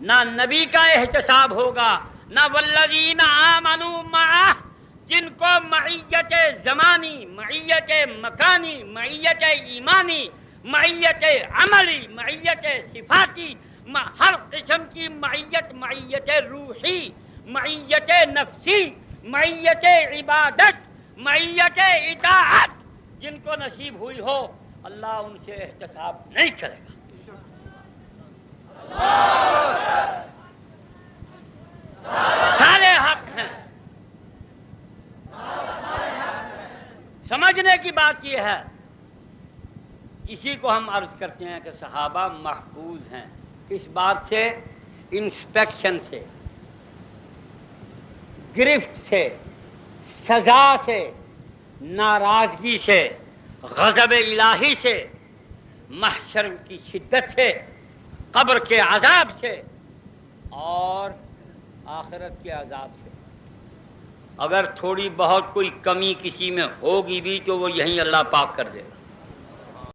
نہ نبی کا احتساب ہوگا، نہ والذین آمنوا معہ، جن کو معیت زمانی، معیت مکانی، معیت ایمانی، معیت عملی، معیت صفاتی، ہر قسم کی معیت، معیت روحی، معیت نفسی، معیت عبادت، معیت اطاعت جن کو نصیب ہوئی ہو، اللہ ان سے احتساب نہیں کرے گا۔ سارے حق ہیں۔ سمجھنے کی بات یہ ہے، اسی کو ہم عرض کرتے ہیں کہ صحابہ محفوظ ہیں اس بات سے، انسپیکشن سے، گرفت سے، سزا سے، ناراضگی سے، غضب الہی سے، محشر کی شدت سے، قبر کے عذاب سے اور آخرت کے عذاب سے۔ اگر تھوڑی بہت کوئی کمی کسی میں ہوگی بھی تو وہ یہیں اللہ پاک کر دے گا۔